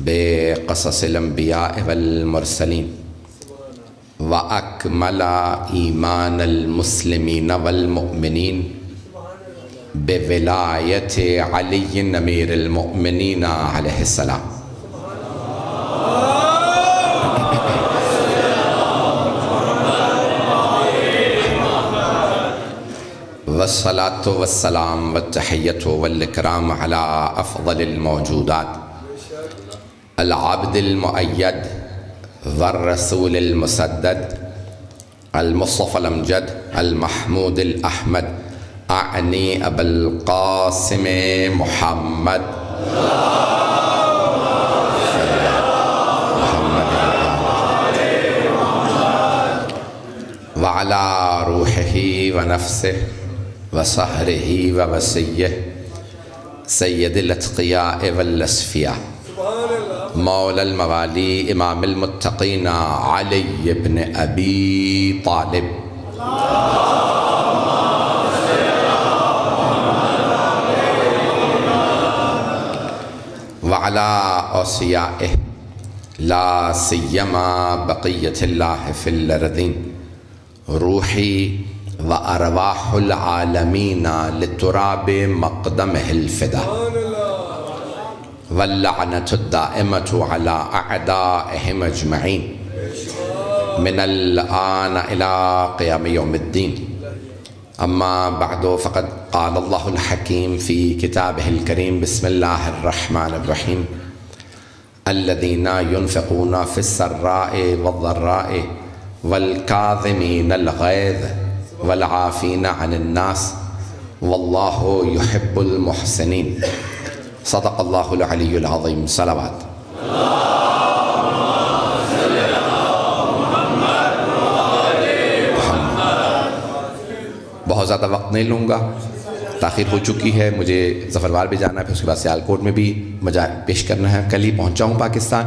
بقصص الانبیاء والمرسلین وأكمل ایمان المسلمین والمؤمنین بولایت علی امیر المؤمنین علیہ السلام. والصلاة والسلام والتحیۃ والاکرام علی افضل الموجودات العبد المؤید والرسول المسدد المصطفى الامجد المحمود الاحمد اعنی ابا القاسم محمد وعلى روحه ونفسه وصهره ووصيه سید الاتقیاء والاصفیاء مولا الموالی امام المتقین علی بن ابی طالب وعلی اوصیائہ لا سیما بقیت اللہ فی الارضین روحی وارواح العالمین لتراب مقدمہ الفدا واللعنة الدائمة على أعدائهم أجمعين من الآن إلى قيام يوم الدين. أما بعد فقد قال الله الحكيم في كتابه الكريم بسم الله الرحمن الرحيم الذين ينفقون في السراء والضراء والكاظمين الغيظ والعافين عن الناس والله يحب المحسنين. صدق اللہ العلی العظیم. صلوات. بہت زیادہ وقت نہیں لوں گا، تاخیر ہو چکی ہے، مجھے ظفروار بھی جانا ہے، پھر اس کے بعد سیالکوٹ میں بھی پیش کرنا ہے. کل ہی پہنچا ہوں پاکستان،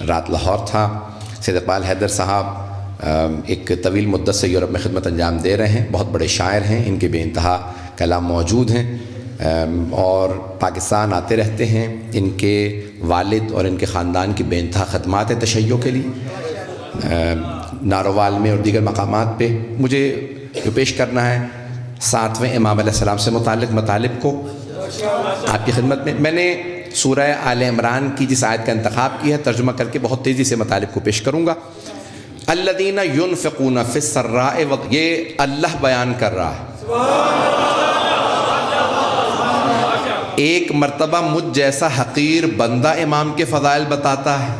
رات لاہور تھا. سید اقبال حیدر صاحب ایک طویل مدت سے یورپ میں خدمت انجام دے رہے ہیں، بہت بڑے شاعر ہیں، ان کے بے انتہا کلام موجود ہیں اور پاکستان آتے رہتے ہیں. ان کے والد اور ان کے خاندان کی بے انتہا خدمات ہیں تشیع کے لیے ناروال میں اور دیگر مقامات پہ. مجھے جو پیش کرنا ہے 7ویں امام علیہ السلام سے متعلق مطالب کو آپ کی خدمت میں. میں نے سورہ آل عمران کی جس آیت کا انتخاب کیا ہے ترجمہ کر کے بہت تیزی سے مطالب کو پیش کروں گا. الذین ينفقون فی السراء، یہ اللہ بیان کر رہا ہے. ایک مرتبہ مجھ جیسا حقیر بندہ امام کے فضائل بتاتا ہے،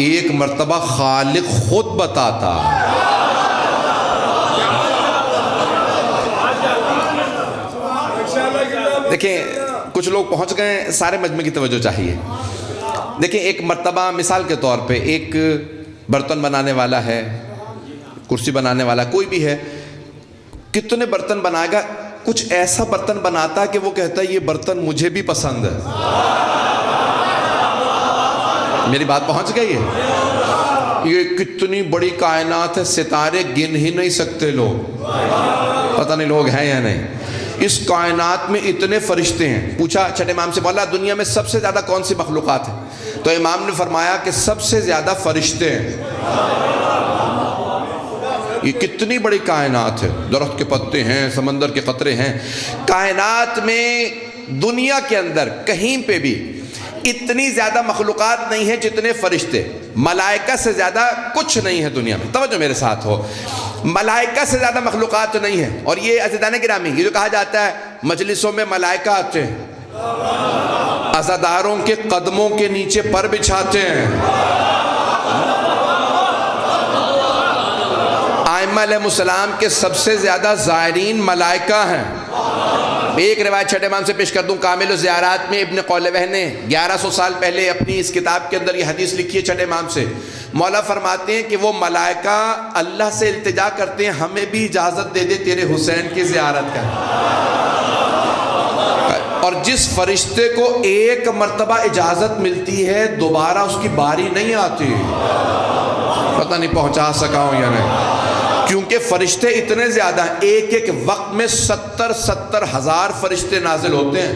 ایک مرتبہ خالق خود بتاتا ہے. دیکھیں کچھ لوگ پہنچ گئے، سارے مجمع کی توجہ چاہیے. دیکھیں ایک مرتبہ مثال کے طور پہ ایک برتن بنانے والا ہے، کرسی بنانے والا کوئی بھی ہے، کتنے برتن بنائے گا، کچھ ایسا برتن بناتا ہے کہ وہ کہتا ہے یہ برتن مجھے بھی پسند ہے. میری بات پہنچ گئی ہے؟ یہ کتنی بڑی کائنات ہے، ستارے گن ہی نہیں سکتے لوگ، پتہ نہیں لوگ ہیں یا نہیں. اس کائنات میں اتنے فرشتے ہیں. پوچھا چھٹے امام سے، مولا دنیا میں سب سے زیادہ کون سی مخلوقات ہیں؟ تو امام نے فرمایا کہ سب سے زیادہ فرشتے ہیں. یہ کتنی بڑی کائنات ہے، درخت کے پتے ہیں، سمندر کے قطرے ہیں. کائنات میں دنیا کے اندر کہیں پہ بھی اتنی زیادہ مخلوقات نہیں ہیں جتنے فرشتے. ملائکہ سے زیادہ کچھ نہیں ہے دنیا میں. توجہ میرے ساتھ ہو، ملائکہ سے زیادہ مخلوقات نہیں ہیں. اور یہ عزیزان گرامی، یہ جو کہا جاتا ہے مجلسوں میں ملائکہ آتے ہیں، عزاداروں کے قدموں کے نیچے پر بچھاتے ہیں. ائمہ علیہ السلام کے سب سے زیادہ زائرین ملائکہ ہیں. ایک روایت چھٹے امام سے پیش کر دوں. کامل الزیارات میں ابن قولوہ نے 1100 سال پہلے اپنی اس کتاب کے اندر یہ حدیث لکھی ہے چھٹے امام سے. مولا فرماتے ہیں کہ وہ ملائکہ اللہ سے التجا کرتے ہیں ہمیں بھی اجازت دے دے تیرے حسین کی زیارت کا. اور جس فرشتے کو ایک مرتبہ اجازت ملتی ہے دوبارہ اس کی باری نہیں آتی. پتہ نہیں پہنچا سکا ہوں یا نہیں، کیونکہ فرشتے اتنے زیادہ ہیں. ایک ایک وقت میں 70 ہزار فرشتے نازل ہوتے ہیں.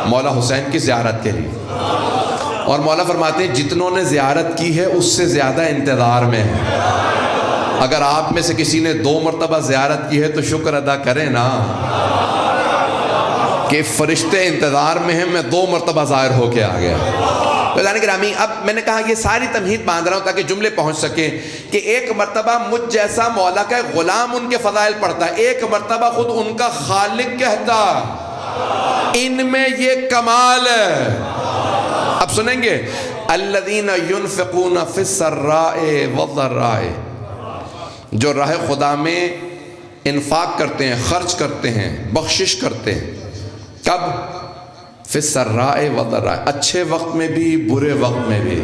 مولا حسین کی زیارت کے لیے. اور مولا فرماتے ہیں جتنوں نے زیارت کی ہے اس سے زیادہ انتظار میں ہے. اگر آپ میں سے کسی نے 2 مرتبہ زیارت کی ہے تو شکر ادا کریں نا کہ فرشتے انتظار میں ہیں, میں 2 مرتبہ ظاہر ہو کے آ گیا. بھائیان گرامی, اب میں نے کہا یہ ساری تمہید باندھ رہا ہوں تاکہ جملے پہنچ سکیں کہ ایک مرتبہ مجھ جیسا مولا کا غلام ان کے فضائل پڑھتا ہے, ایک مرتبہ خود ان کا خالق کہتا ان میں یہ کمال ہے. اب سنیں گے الذین ينفقون فی السراء والضراء, جو راہ خدا میں انفاق کرتے ہیں, خرچ کرتے ہیں, بخشش کرتے ہیں. کب؟ فی السراء والضراء, اچھے وقت میں بھی برے وقت میں بھی.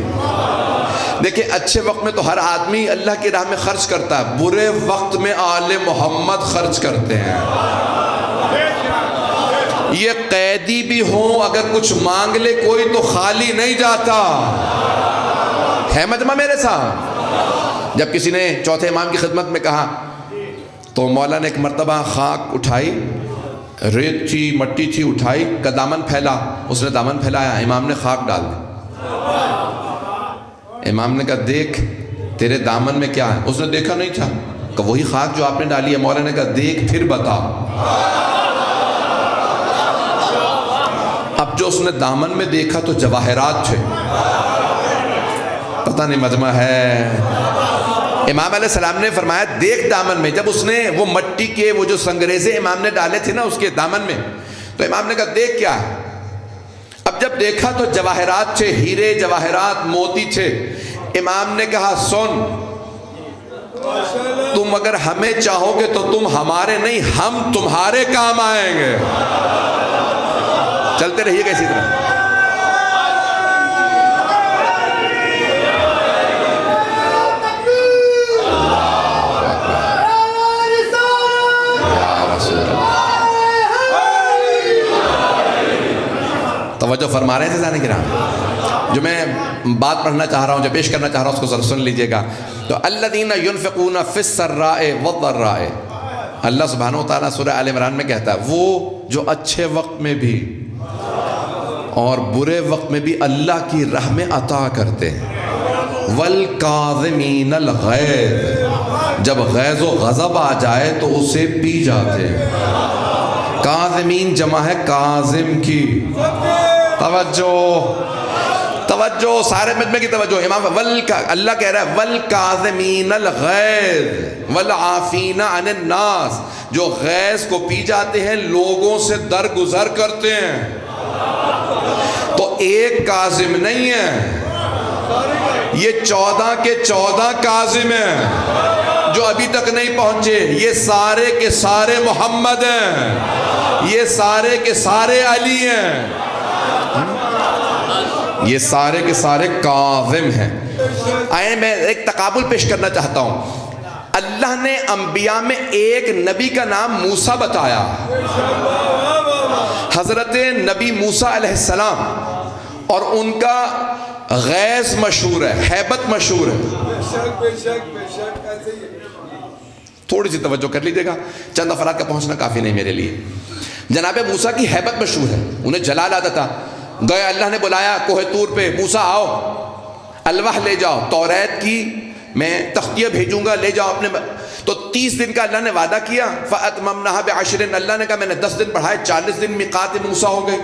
دیکھیں اچھے وقت میں تو ہر آدمی اللہ کی راہ میں خرچ کرتا ہے, برے وقت میں آل محمد خرچ کرتے ہیں. یہ قیدی بھی ہوں اگر کچھ مانگ لے کوئی تو خالی نہیں جاتا ہے. مجمع میرے ساتھ, جب کسی نے چوتھے امام کی خدمت میں کہا تو مولا نے ایک مرتبہ خاک اٹھائی, ریت تھی, مٹی تھی, اٹھائی, کا دامن پھیلا, اس نے دامن پھیلایا, امام نے خاک ڈال دی. امام نے کہا دیکھ تیرے دامن میں کیا ہے؟ اس نے دیکھا نہیں تھا, کہ وہی خاک جو آپ نے ڈالی ہے. مولا نے کہا دیکھ پھر بتا. اب جو اس نے دامن میں دیکھا تو جواہرات تھے. پتہ نہیں مجمع ہے. امام علیہ السلام نے فرمایا دیکھ دامن میں. جب اس نے وہ مٹی کے وہ جو سنگریزے امام نے ڈالے تھے نا اس کے دامن میں, تو امام نے کہا دیکھ کیا ہے. اب جب دیکھا تو جواہرات تھے, ہیرے جواہرات موتی تھے. امام نے کہا سن, تم اگر ہمیں چاہو گے تو تم ہمارے نہیں, ہم تمہارے کام آئیں گے. چلتے رہیے گا اسی طرح. توجہ فرما رہے ہیں عزیزان کرام. جو میں بات پڑھنا چاہ رہا ہوں, جو پیش کرنا چاہ رہا ہوں, اس کو ذرا سن لیجئے گا. تو الذین ينفقون فی السراء والضراء, اللہ سبحانہ وتعالیٰ سورہ آل عمران میں کہتا ہے وہ جو اچھے وقت میں بھی اور برے وقت میں بھی اللہ کی راہ میں عطا کرتے ہیں. والکاظمین الغیظ, جب غیظ و غضب آ جائے تو اسے پی جاتے ہیں. کاظمین جمع ہے کاظم کی. توجہ سارے مجمع کی توجہ. امام اللہ کہہ رہا ہے والکاظمین الغیظ والعافین عن الناس, جو غیظ کو پی جاتے ہیں, لوگوں سے درگزر کرتے ہیں. تو ایک کاظم نہیں ہے, یہ 14 کے 14 کاظم ہیں جو ابھی تک نہیں پہنچے. یہ سارے کے سارے محمد ہیں, یہ سارے کے سارے علی ہیں, یہ سارے کے سارے کاظم ہیں. آئیں میں ایک تقابل پیش کرنا چاہتا ہوں. اللہ نے انبیاء میں ایک نبی کا نام موسیٰ بتایا, حضرت نبی موسیٰ علیہ السلام, اور ان کا غیظ مشہور ہے, ہیبت مشہور ہے. تھوڑی سی توجہ کر لیجیے گا, چند افراد کا پہنچنا کافی نہیں میرے لیے. جناب موسیٰ کی ہیبت مشہور ہے, انہیں جلال آتا تھا. گئے, اللہ نے بلایا کوہ طور پہ, موسیٰ آؤ الواح لے جاؤ, توریت کی میں تختیہ بھیجوں گا, لے جاؤ اپنے. تو 30 دن کا اللہ نے وعدہ کیا. فَأَتْمَمْنَهَا بِعَشْرٍ, اللہ نے کہا میں نے 10 دن بڑھائے, 40 دن میقات موسیٰ ہو گئے.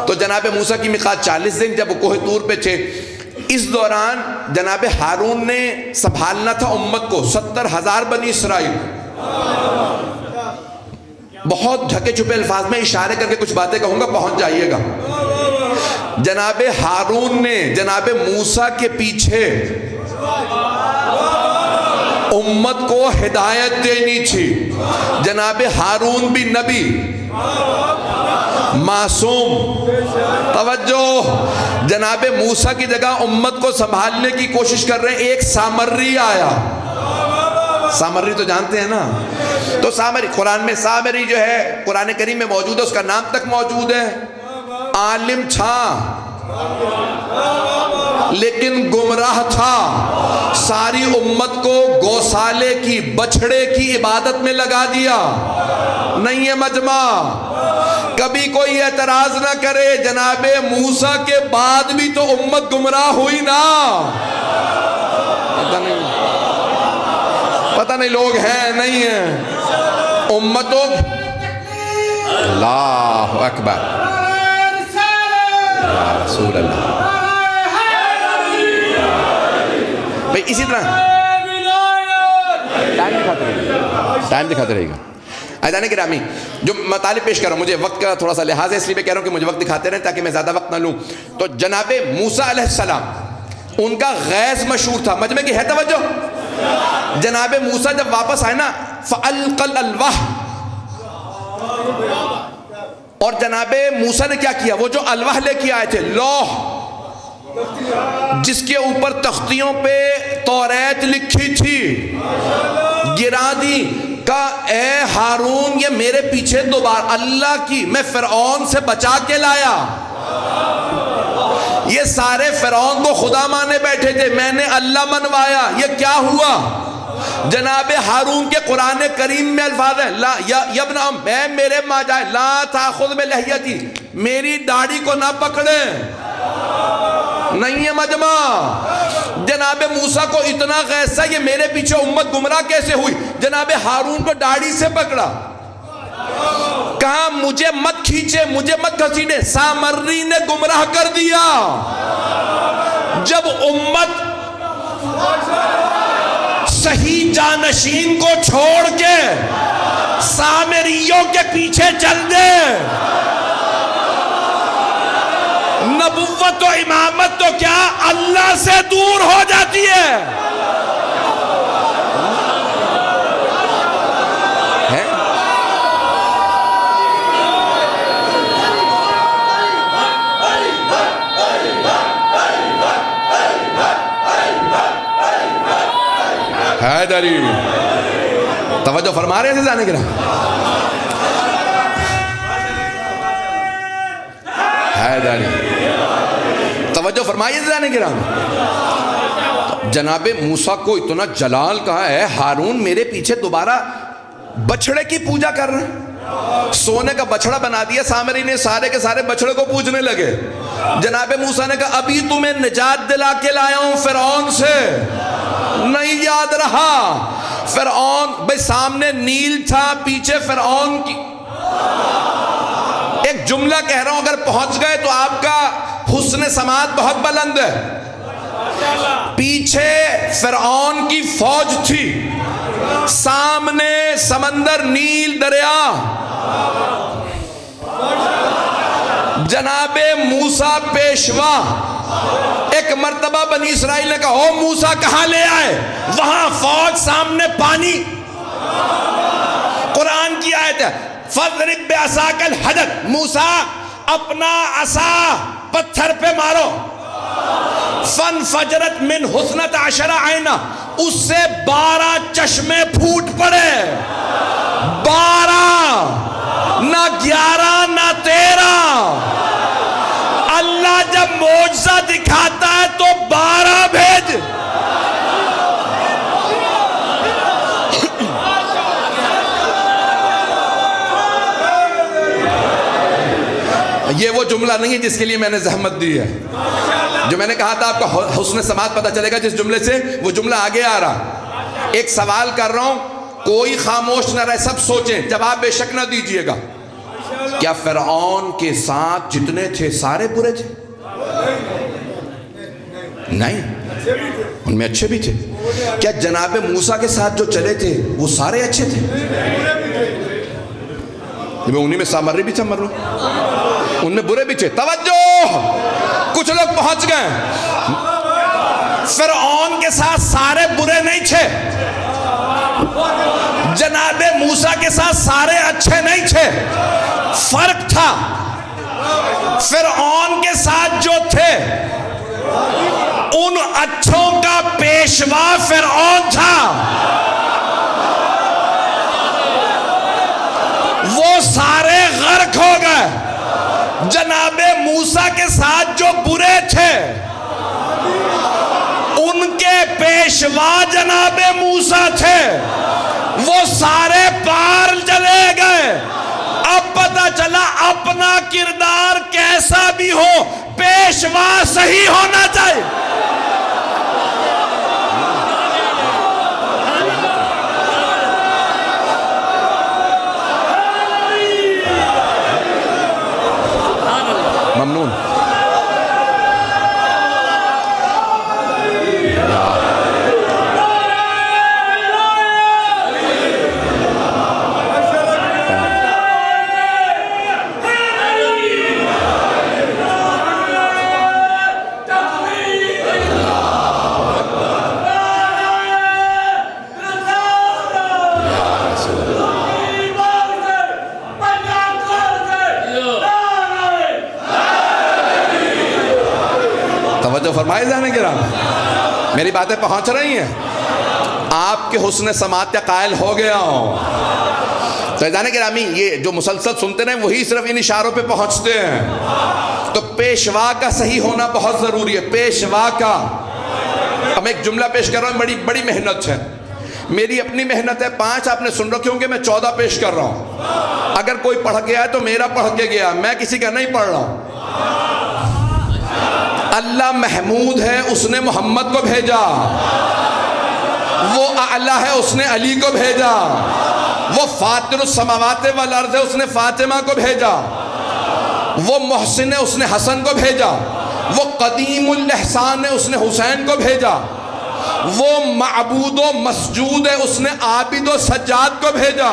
تو جناب موسیٰ کی میقات 40 دن, جب وہ کوہ طور پہ تھے. اس دوران جناب ہارون نے سنبھالنا تھا امت کو, 70,000 بنی اسرائیل. بہت ڈھکے چھپے الفاظ میں اشارے کر کے کچھ باتیں کہوں گا, پہنچ جائیے گا. جناب ہارون نے جناب موسیٰ کے پیچھے امت کو ہدایت دینی تھی. جناب ہارون بھی نبی, معصوم. توجہ, جناب موسیٰ کی جگہ امت کو سنبھالنے کی کوشش کر رہے ہیں. ایک سامری آیا, سامری تو جانتے ہیں نا. تو سامری, قرآن میں سامری جو ہے قرآن کریم میں موجود ہے, اس کا نام تک موجود ہے. عالم تھا, لیکن گمراہ تھا. ساری امت کو گوسالے کی بچھڑے کی عبادت میں لگا دیا. نہیں ہے مجمع. کبھی کوئی اعتراض نہ کرے, جناب موسیٰ کے بعد بھی تو امت گمراہ ہوئی نا. پتہ نہیں لوگ ہیں نہیں ہیں امتوں. اللہ اکبر یا رسول اللہ. بھئی اسی طرح ٹائم دکھاتے رہے گا. عزیزان گرامی, جو مطالب پیش کر رہا ہوں, مجھے وقت کا تھوڑا سا لحاظ ہے, اس لیے میں کہہ رہا ہوں کہ مجھے وقت دکھاتے رہیں تاکہ میں زیادہ وقت نہ لوں. تو جناب موسیٰ علیہ السلام, ان کا غیظ مشہور تھا. مجمع کی ہے توجہ. جناب موسیٰ جب واپس آئے نا, فَأَلْقَ الْأَلْوَحَ, اور جناب موسیٰ نے کیا کیا, وہ جو الواح لے کے آئے تھے, لوح جس کے اوپر تختیوں پہ توریت لکھی تھی, گرا دی. کہا اے ہارون, یہ میرے پیچھے دوبارہ اللہ کی, میں فرعون سے بچا کے لایا. یہ سارے فرعون کو خدا مانے بیٹھے تھے, میں نے اللہ منوایا. یہ کیا ہوا؟ جناب ہارون کے قرآن کریم میں الفاظ ہیں, لا یا ابن ام, اے میرے ماں جائے, لا تاخذ بلحیتی, میری داڑھی کو نہ پکڑے. نہیں ہے مجمع. جناب موسیٰ کو اتنا غیظ تھا, یہ میرے پیچھے امت گمراہ کیسے ہوئی. جناب ہارون کو داڑھی سے پکڑا, کہا مجھے مت کھینچے, مجھے مت گھسیٹے. سامری نے گمراہ کر دیا. جب امت صحیح جانشین کو چھوڑ کے سامریوں کے پیچھے چل دے, نبوت و امامت تو کیا اللہ سے دور ہو جاتی ہے. حیدری, توجہ فرما رہے ہیں جانے کے نام. حیدری, توجہ فرمائیے جانے کے نام. جناب موسیٰ کو اتنا جلال کہا ہے, ہارون میرے پیچھے دوبارہ بچھڑے کی پوجا کر رہے ہیں. سونے کا بچھڑا بنا دیا سامری نے, سارے کے سارے بچھڑے کو پوجنے لگے. جناب موسیٰ نے کہا ابھی تمہیں نجات دلا کے لایا ہوں فرعون سے, نہیں یاد رہا. فرعون بھئی سامنے نیل تھا, پیچھے فرعون کی. ایک جملہ کہہ رہا ہوں, اگر پہنچ گئے تو آپ کا حسن سماعت بہت بلند ہے. پیچھے فرعون کی فوج تھی, سامنے سمندر, نیل, دریا. جناب موسیٰ پیشوا, ایک مرتبہ بنی اسرائیل نے کہا او موسیٰ کہاں لے آئے, وہاں فوج, سامنے پانی. قرآن کی آیت ہے فَضْرِبْ بِعَصَاكَ الْحَجَرَ, موسیٰ اپنا عصا پتھر پہ مارو. فَانْفَجَرَتْ مِنْ حُسْنَةَ عَشَرَ عَيْنًا, اس سے 12 چشمے پھوٹ پڑے. 12, نہ 11 نہ 13. اللہ جب معجزہ دکھاتا ہے تو 12 بھیج. یہ وہ جملہ نہیں ہے جس کے لیے میں نے زحمت دی ہے. جو میں نے کہا تھا آپ کو حسن سماعت پتہ چلے گا جس جملے سے, وہ جملہ آگے آ رہا. ایک سوال کر رہا ہوں, کوئی خاموش نہ رہے, سب سوچیں, جواب بے شک نہ دیجئے گا. کیا فرعون کے ساتھ جتنے تھے سارے برے تھے؟ نہیں, ان میں اچھے بھی تھے. کیا جناب موسیٰ کے ساتھ جو چلے تھے وہ سارے اچھے تھے؟ انہی میں سامری بھی تھا, مرو ان میں برے بھی تھے. توجہ, کچھ لوگ پہنچ گئے. فرعون کے ساتھ سارے برے نہیں تھے, جناب موسیٰ کے ساتھ سارے اچھے نہیں تھے. فرق تھا. فرعون کے ساتھ جو تھے ان اچھوں کا پیشوا فرعون تھا. وہ سارے غرق ہو گئے. جناب موسیٰ کے ساتھ جو برے تھے ان کے پیشوا جناب موسیٰ تھے، وہ سارے پار چلے گئے۔ اب پتہ چلا اپنا کردار کیسا بھی ہو، پیشوا صحیح ہونا چاہیے۔ ممنون۔ توجہ فرمائے جانے گرام، میری باتیں پہنچ رہی ہیں؟ آپ کے حسن سماعت کا قائل ہو گیا ہوں۔ تو جانے گرامی، یہ جو مسلسل سنتے رہے وہی صرف ان اشاروں پہ پہنچتے ہیں۔ تو پیشوا کا صحیح ہونا بہت ضروری ہے، پیشوا کا۔ اب میں ایک جملہ پیش کر رہا ہوں، بڑی محنت ہے، میری اپنی محنت ہے، 5 آپ نے سن رکھے ہوں گے، میں 14 پیش کر رہا ہوں۔ اگر کوئی پڑھ گیا ہے تو میرا پڑھ کے گیا، میں کسی کا نہیں پڑھ رہا ہوں۔ اللہ محمود ہے، اس نے محمد کو بھیجا، وہ اعلیٰ ہے، اس نے علی کو بھیجا، وہ فاطر السماوات والارض ہے، اس نے فاطمہ کو بھیجا، وہ محسن ہے، اس نے حسن کو بھیجا، وہ قدیم الاحسان ہے، اس نے حسین کو بھیجا، وہ معبود و مسجود ہے، اس نے عابد و سجاد کو بھیجا،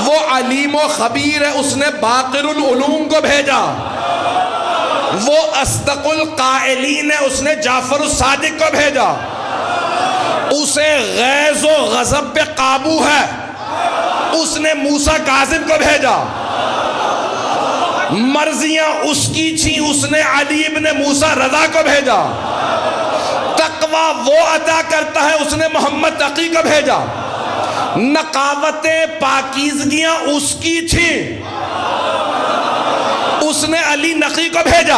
وہ علیم و خبیر ہے، اس نے باقر العلوم کو بھیجا، وہ اصدق القائلین ہے، اس نے جعفر الصادق کو بھیجا، اسے غیظ و غضب پہ قابو ہے، اس نے موسیٰ کاظم کو بھیجا، مرضیاں اس کی تھیں، اس نے علی ابن موسیٰ رضا کو بھیجا، تقوی وہ عطا کرتا ہے، اس نے محمد تقی کو بھیجا، نقاوتیں پاکیزگیاں اس کی تھیں، اس نے علی نقی کو بھیجا،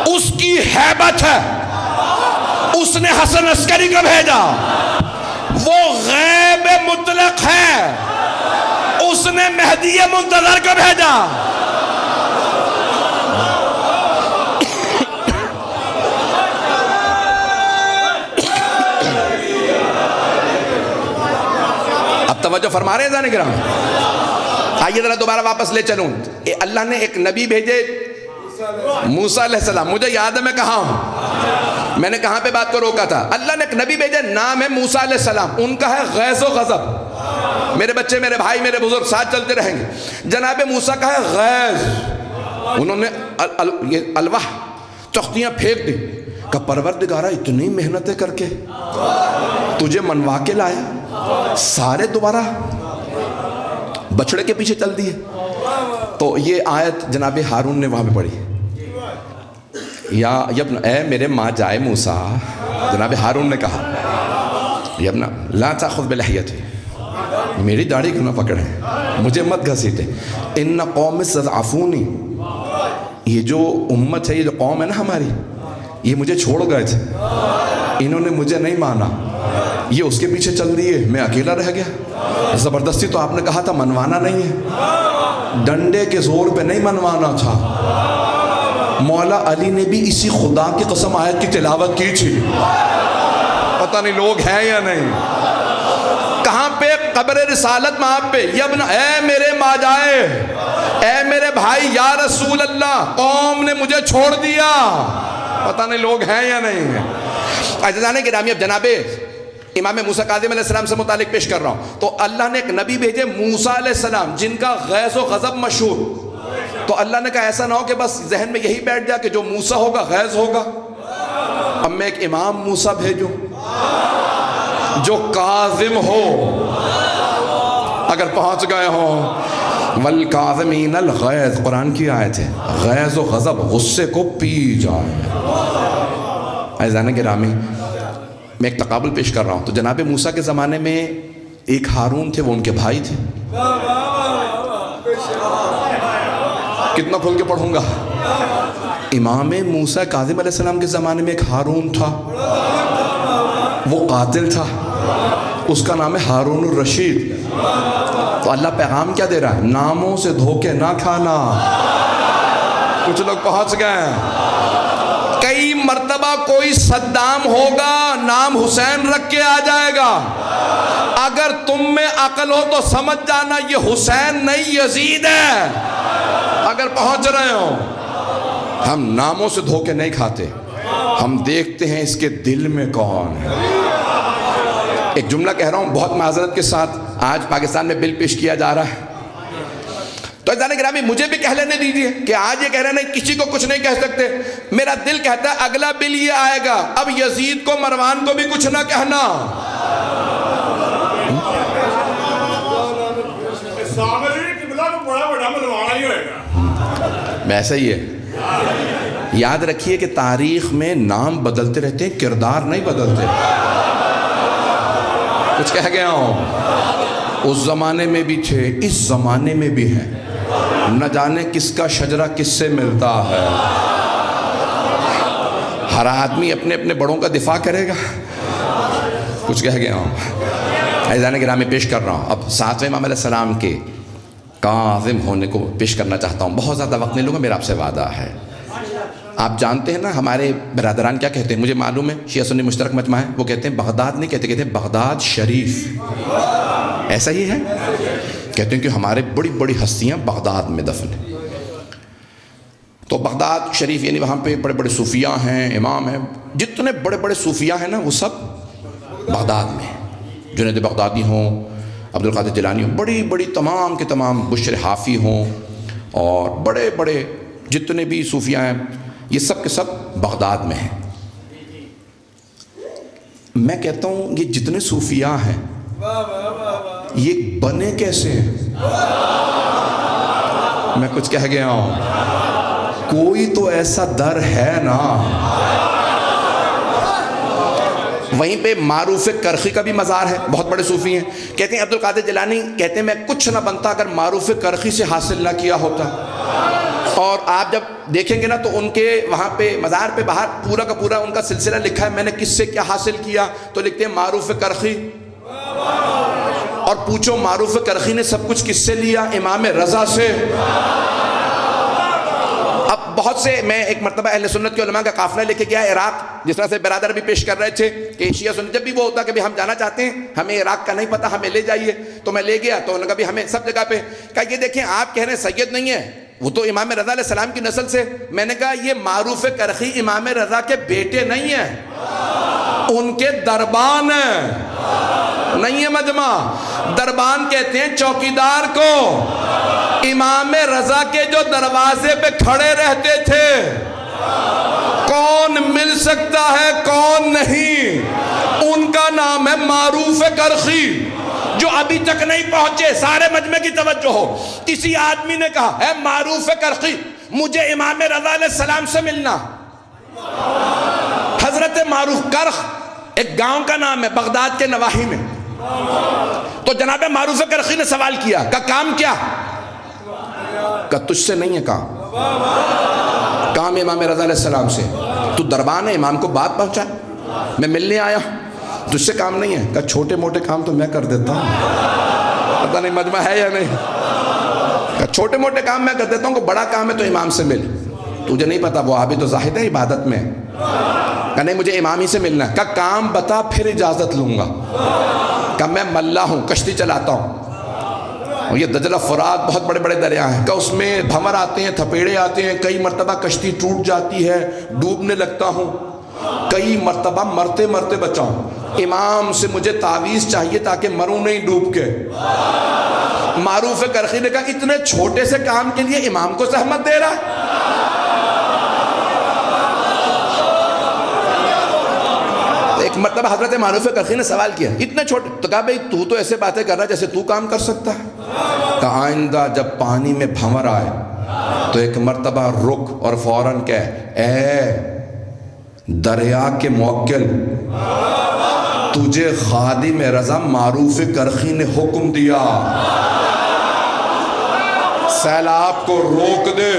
اس کی ہیبت ہے، اس نے حسن عسکری کو بھیجا، وہ غیب مطلق ہے، اس نے مہدی منتظر کو بھیجا۔ اب توجہ فرما رہے ہیں ذہن کرام؟ آئیے ذرا دوبارہ واپس لے چلوں۔ اللہ نے ایک نبی بھیجے موسیٰ علیہ السلام، مجھے یاد ہے میں کہاں ہوں، میں نے کہاں پہ بات کو روکا تھا۔ اللہ نے ایک نبی بھیجے، نام ہے موسیٰ علیہ السلام، ان کا ہے غیظ و غضب۔ میرے بچے، میرے بھائی، میرے بزرگ ساتھ چلتے رہیں گے۔ جناب موسیٰ کا ہے غیظ، انہوں نے الواح چختیاں پھینک دی، کہ پروردگارہ اتنی محنتیں کر کے تجھے منوا کے لایا، سارے دوبارہ بچڑے کے پیچھے چل دیے۔ تو یہ آیت جناب ہارون نے وہاں پہ پڑھی، یا ابن اے میرے ماں جائے موسیٰ، جناب ہارون نے کہا یا ابن لا تاخذ بلحیتی، میری داڑھی کیوں نہ پکڑے، مجھے مت گھسیٹے، ان قوم استضعفونی، یہ جو امت ہے، یہ جو قوم ہے نا ہماری، یہ مجھے چھوڑ گئے تھے، انہوں نے مجھے نہیں مانا، یہ اس کے پیچھے چل دیے، میں اکیلا رہ گیا۔ زبردستی تو آپ نے کہا تھا منوانا نہیں ہے، ڈنڈے کے زور پہ نہیں منوانا تھا۔ مولا علی نے بھی اسی خدا کی قسم آیت کی تلاوت کی تھی، پتہ نہیں لوگ ہیں یا نہیں۔ کہاں پہ؟ قبر رسالت میں آپ پہ، یبن اے میرے ماں جائے، اے میرے بھائی، یا رسول اللہ، قوم نے مجھے چھوڑ دیا، پتہ نہیں لوگ ہیں یا نہیں ہیں۔ عزیزان گرامی، اب جناب امام موسیٰ کاظم علیہ السلام سے متعلق پیش کر رہا ہوں۔ تو اللہ نے ایک نبی بھیجے موسیٰ علیہ السلام، جن کا غیظ و غضب مشہور۔ تو اللہ نے کہا ایسا نہ ہو کہ بس ذہن میں یہی بیٹھ جائے کہ جو موسیٰ ہوگا غیظ ہوگا، اب میں ایک امام موسیٰ بھیجوں جو کاظم ہو۔ اگر پہنچ گئے ہوں، والکاظمین الغیظ، قرآن کی آیت ہے، غیظ و غضب، غصے کو پی جائے۔ عزیزان گرامی، میں ایک تقابل پیش کر رہا ہوں۔ تو جناب موسیٰ کے زمانے میں ایک ہارون تھے، وہ ان کے بھائی تھے۔ کتنا کھل کے پڑھوں گا؟ امام موسیٰ کاظم علیہ السلام کے زمانے میں ایک ہارون تھا، وہ قاتل تھا، اس کا نام ہے ہارون الرشید۔ تو اللہ پیغام کیا دے رہا ہے؟ ناموں سے دھوکے نہ کھانا۔ کچھ لوگ پہنچ گئے ہیں، کئی مرتبہ کوئی صدام ہوگا نام حسین رکھ کے آ جائے گا، اگر تم میں عقل ہو تو سمجھ جانا یہ حسین نہیں یزید ہے۔ اگر پہنچ رہے ہو، ہم ناموں سے دھوکے نہیں کھاتے، ہم دیکھتے ہیں اس کے دل میں کون ہے۔ ایک جملہ کہہ رہا ہوں بہت معذرت کے ساتھ، آج پاکستان میں بل پیش کیا جا رہا ہے، تو عزیزان گرامی مجھے بھی کہہ لینے دیجئے کہ آج یہ کہہ رہے ہیں کسی کو کچھ نہیں کہہ سکتے، میرا دل کہتا ہے اگلا بل یہ آئے گا، اب یزید کو مروان کو بھی کچھ نہ کہنا۔ ویسا ہی ہے، یاد رکھیے کہ تاریخ میں نام بدلتے رہتے ہیں، کردار نہیں بدلتے۔ کچھ کہہ گیا ہوں، اس زمانے میں بھی تھے، اس زمانے میں بھی ہیں، نہ جانے کس کا شجرہ کس سے ملتا ہے۔ ہر آدمی اپنے اپنے بڑوں کا دفاع کرے گا۔ کچھ کہہ گیا ہوں، عزیزان گرامی پیش کر رہا ہوں، اب ساتویں امام علیہ السلام کے کاظم ہونے کو پیش کرنا چاہتا ہوں۔ بہت زیادہ وقت نہیں لوں گا، میرا آپ سے وعدہ ہے۔ آپ جانتے ہیں نا ہمارے برادران کیا کہتے ہیں، مجھے معلوم ہے شیعہ سنی مشترک مجمع ہے، وہ کہتے ہیں بغداد نہیں کہتے، کہتے ہیں بغداد شریف۔ ایسا ہی ہے، کہتے ہیں کہ ہمارے بڑی بڑی ہستیاں بغداد میں دفن ہیں۔ تو بغداد شریف یعنی وہاں پہ بڑے بڑے صوفیاء ہیں، امام ہیں، جتنے بڑے بڑے صوفیاء ہیں نا وہ سب بغداد میں ہیں۔ جنید بغدادی ہوں، عبد القادر جیلانی ہوں، بڑی بڑی تمام کے تمام بشر حافی ہوں، اور بڑے بڑے جتنے بھی صوفیاء ہیں یہ سب کے سب بغداد میں ہیں۔ میں کہتا ہوں یہ جتنے صوفیاء ہیں یہ بنے کیسے ہیں؟ میں کچھ کہہ گیا ہوں، کوئی تو ایسا در ہے نا۔ وہیں پہ معروف کرخی کا بھی مزار ہے، بہت بڑے صوفی ہیں، کہتے ہیں عبد القادر جیلانی کہتے ہیں میں کچھ نہ بنتا اگر معروف کرخی سے حاصل نہ کیا ہوتا۔ اور آپ جب دیکھیں گے نا تو ان کے وہاں پہ مزار پہ باہر پورا کا پورا ان کا سلسلہ لکھا ہے، میں نے کس سے کیا حاصل کیا، تو لکھتے ہیں معروف کرخی۔ اور پوچھو معروف کرخی نے سب کچھ کس سے لیا؟ امام رضا سے۔ اب بہت سے، میں ایک مرتبہ اہل سنت کے علماء کا قافلہ لے کے گیا عراق، جس طرح سے برادر بھی پیش کر رہے تھے کہ شیعہ سنت جب بھی وہ ہوتا کہ ہم جانا چاہتے ہیں، ہمیں عراق کا نہیں پتہ، ہمیں لے جائیے، تو میں لے گیا، تو انہوں نے کہا بھی ہمیں سب جگہ پہ کہا یہ دیکھیں آپ کہہ رہے ہیں سید نہیں ہے، وہ تو امام رضا علیہ السلام کی نسل سے۔ میں نے کہا یہ معروف کرخی امام رضا کے بیٹے نہیں ہیں، ان کے دربان ہیں، نہیں ہے مجمع۔ دربان کہتے ہیں چوکیدار کو، امام رضا کے جو دروازے پہ کھڑے رہتے تھے، کون مل سکتا ہے کون نہیں، ان کا نام ہے معروف کرخی۔ جو ابھی تک نہیں پہنچے، سارے مجمع کی توجہ ہو، کسی آدمی نے کہا اے معروف کرخی مجھے امام رضا علیہ السلام سے ملنا۔ حضرت معروف کرخ ایک گاؤں کا نام ہے بغداد کے نواحی میں۔ تو جناب معروف کرخی نے سوال کیا، کہا کام کیا؟ کہا تجھ سے نہیں ہے کام، کام امام رضا علیہ السلام سے، تو دربان ہے، امام کو بات پہنچا، میں ملنے آیا، تجھ سے کام نہیں ہے۔ کہا چھوٹے موٹے کام تو میں کر دیتا ہوں، پتہ نہیں مجمع ہے یا نہیں۔ کہا چھوٹے موٹے کام میں کر دیتا ہوں، کو بڑا کام ہے تو امام سے مل۔ تجھے نہیں پتا وہ ابھی تو زاہد ہے عبادت میں۔ کہا نہیں مجھے امام ہی سے ملنا ہے۔ کہا کام بتا پھر اجازت لوں گا۔ کہا میں ملا ہوں، کشتی چلاتا ہوں، اور یہ دجلہ فرات بہت بڑے بڑے دریا ہیں، کہ اس میں بھمر آتے ہیں، تھپیڑے آتے ہیں، کئی مرتبہ کشتی ٹوٹ جاتی ہے، ڈوبنے لگتا ہوں، کئی مرتبہ مرتے مرتے بچاؤں، امام سے مجھے تعویذ چاہیے تاکہ مروں نہیں ڈوب کے۔ معروف کرخی نے کہا اتنے چھوٹے سے کام کے لیے امام کو زحمت دے رہا ہے۔ ایک مرتبہ حضرت معروف کرخی نے سوال کیا اتنے چھوٹے، تو کہا بھئی تو ایسے باتیں کر رہا ہے جیسے تو کام کر سکتا ہے۔ کہا آئندہ جب پانی میں بھنور آئے تو ایک مرتبہ رک اور فوراً کہہ اے دریا کے موکل، تجھے خادم رضا معروف کرخی نے حکم دیا سیلاب کو روک دے۔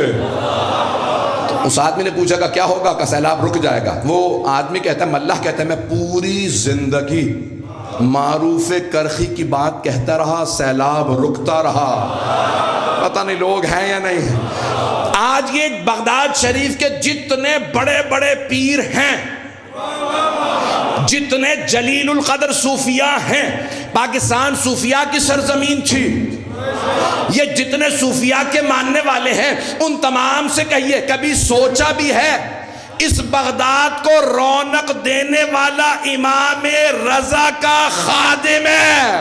تو اس آدمی نے پوچھا کہ کیا ہوگا؟ کہ سیلاب رک جائے گا۔ وہ آدمی کہتا ہے ملح کہتا ہے میں پوری زندگی معروف کرخی کی بات کہتا رہا، سیلاب رکتا رہا۔ پتہ نہیں لوگ ہیں یا نہیں ہیں۔ آج یہ بغداد شریف کے جتنے بڑے بڑے پیر ہیں، جتنے جلیل القدر صوفیاء ہیں، پاکستان صوفیاء کی سرزمین تھی، یہ جتنے صوفیاء کے ماننے والے ہیں ان تمام سے کہیے کبھی سوچا بھی ہے اس بغداد کو رونق دینے والا امام رضا کا خادم ہے؟